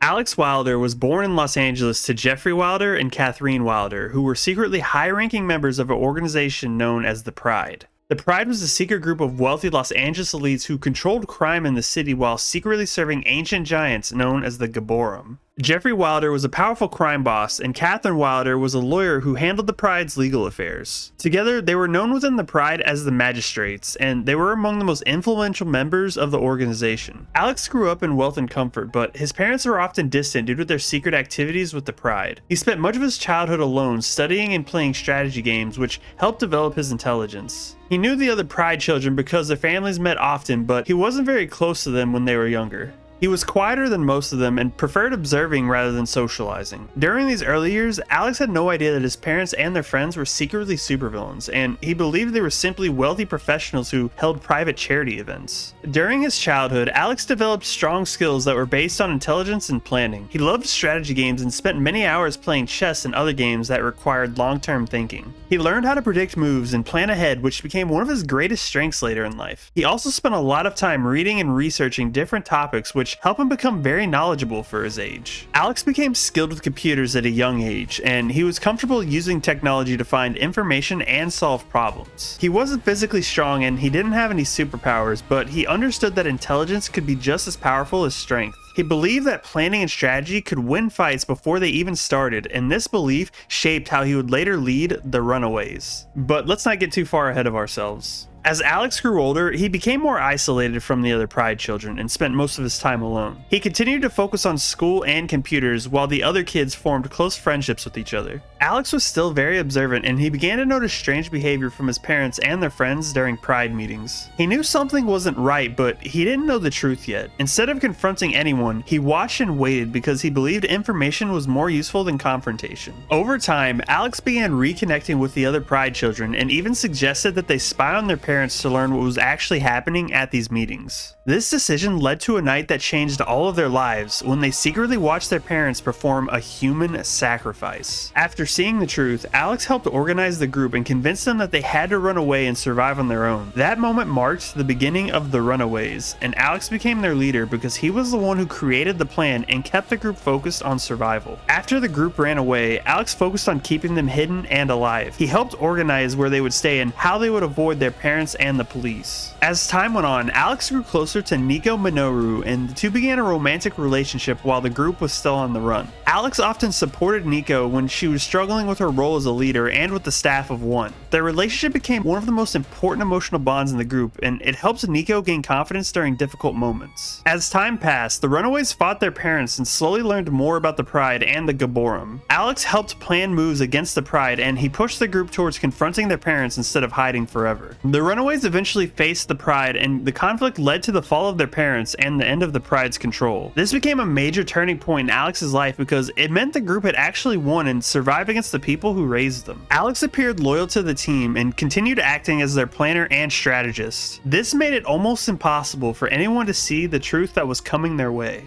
Alex Wilder was born in Los Angeles to Jeffrey Wilder and Kathleen Wilder, who were secretly high-ranking members of an organization known as the Pride. The Pride was a secret group of wealthy Los Angeles elites who controlled crime in the city while secretly serving ancient giants known as the Gaborum. Jeffrey Wilder was a powerful crime boss, and Kathleen Wilder was a lawyer who handled the Pride's legal affairs. Together, they were known within the Pride as the Magistrates, and they were among the most influential members of the organization. Alex grew up in wealth and comfort, but his parents were often distant due to their secret activities with the Pride. He spent much of his childhood alone, studying and playing strategy games, which helped develop his intelligence. He knew the other Pride children because their families met often, but he wasn't very close to them when they were younger. He was quieter than most of them and preferred observing rather than socializing. During these early years, Alex had no idea that his parents and their friends were secretly supervillains, and he believed they were simply wealthy professionals who held private charity events. During his childhood, Alex developed strong skills that were based on intelligence and planning. He loved strategy games and spent many hours playing chess and other games that required long-term thinking. He learned how to predict moves and plan ahead, which became one of his greatest strengths later in life. He also spent a lot of time reading and researching different topics, which helped him become very knowledgeable for his age. Alex became skilled with computers at a young age, and he was comfortable using technology to find information and solve problems. He wasn't physically strong and he didn't have any superpowers, but he understood that intelligence could be just as powerful as strength. He believed that planning and strategy could win fights before they even started, and this belief shaped how he would later lead the Runaways. But let's not get too far ahead of ourselves. As Alex grew older, he became more isolated from the other Pride children and spent most of his time alone. He continued to focus on school and computers while the other kids formed close friendships with each other. Alex was still very observant, and he began to notice strange behavior from his parents and their friends during Pride meetings. He knew something wasn't right, but he didn't know the truth yet. Instead of confronting anyone, he watched and waited because he believed information was more useful than confrontation. Over time, Alex began reconnecting with the other Pride children and even suggested that they spy on their parents to learn what was actually happening at these meetings. This decision led to a night that changed all of their lives when they secretly watched their parents perform a human sacrifice. After seeing the truth, Alex helped organize the group and convinced them that they had to run away and survive on their own. That moment marked the beginning of the Runaways, and Alex became their leader because he was the one who created the plan and kept the group focused on survival. After the group ran away, Alex focused on keeping them hidden and alive. He helped organize where they would stay and how they would avoid their parents and the police. As time went on, Alex grew closer to Nico Minoru, and the two began a romantic relationship while the group was still on the run. Alex often supported Nico when she was struggling with her role as a leader and with the staff of one. Their relationship became one of the most important emotional bonds in the group, and it helped Nico gain confidence during difficult moments. As time passed, the Runaways fought their parents and slowly learned more about the Pride and the Gaborum. Alex helped plan moves against the Pride, and he pushed the group towards confronting their parents instead of hiding forever. The Runaways eventually faced the Pride, and the conflict led to the fall of their parents and the end of the Pride's control. This became a major turning point in Alex's life because it meant the group had actually won and survived against the people who raised them. Alex appeared loyal to the team and continued acting as their planner and strategist. This made it almost impossible for anyone to see the truth that was coming their way.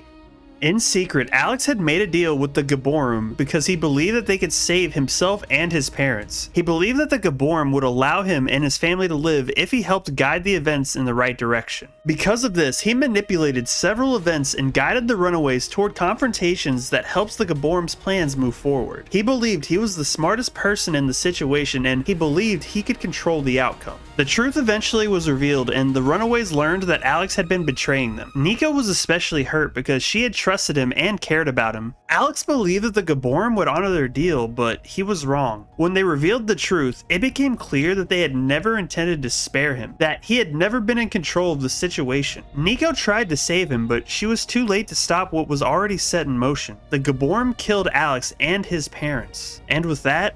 In secret, Alex had made a deal with the Gaborum because he believed that they could save himself and his parents. He believed that the Gaborum would allow him and his family to live if he helped guide the events in the right direction. Because of this, he manipulated several events and guided the Runaways toward confrontations that helps the Gaborum's plans move forward. He believed he was the smartest person in the situation, and he believed he could control the outcome. The truth eventually was revealed, and the Runaways learned that Alex had been betraying them. Nico was especially hurt because she had trusted him and cared about him. Alex believed that the Gaborum would honor their deal, but he was wrong. When they revealed the truth, it became clear that they had never intended to spare him, that he had never been in control of the situation. Nico tried to save him, but she was too late to stop what was already set in motion. The Gaborum killed Alex and his parents, and with that,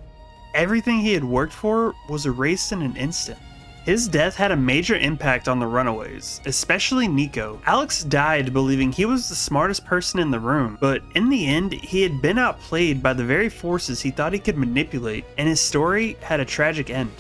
everything he had worked for was erased in an instant. His death had a major impact on the Runaways, especially Nico. Alex died believing he was the smartest person in the room, but in the end, he had been outplayed by the very forces he thought he could manipulate, and his story had a tragic end.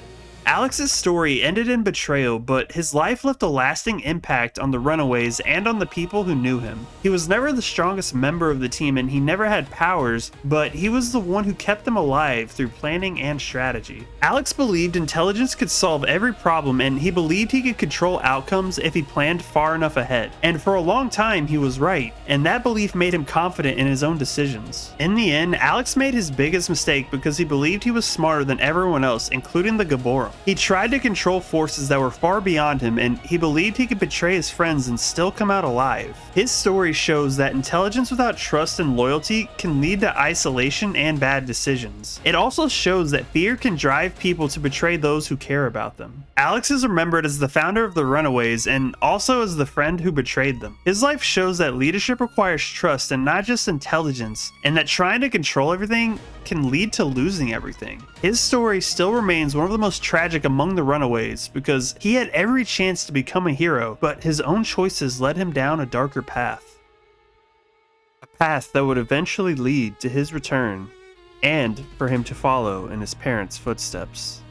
Alex's story ended in betrayal, but his life left a lasting impact on the Runaways and on the people who knew him. He was never the strongest member of the team and he never had powers, but he was the one who kept them alive through planning and strategy. Alex believed intelligence could solve every problem and he believed he could control outcomes if he planned far enough ahead. And for a long time he was right, and that belief made him confident in his own decisions. In the end, Alex made his biggest mistake because he believed he was smarter than everyone else, including the Gaborum. He tried to control forces that were far beyond him, and he believed he could betray his friends and still come out alive. His story shows that intelligence without trust and loyalty can lead to isolation and bad decisions. It also shows that fear can drive people to betray those who care about them. Alex is remembered as the founder of the Runaways and also as the friend who betrayed them. His life shows that leadership requires trust and not just intelligence, and that trying to control everything can lead to losing everything. His story still remains one of the most tragic among the Runaways because he had every chance to become a hero, but his own choices led him down a darker path. A path that would eventually lead to his return and for him to follow in his parents' footsteps.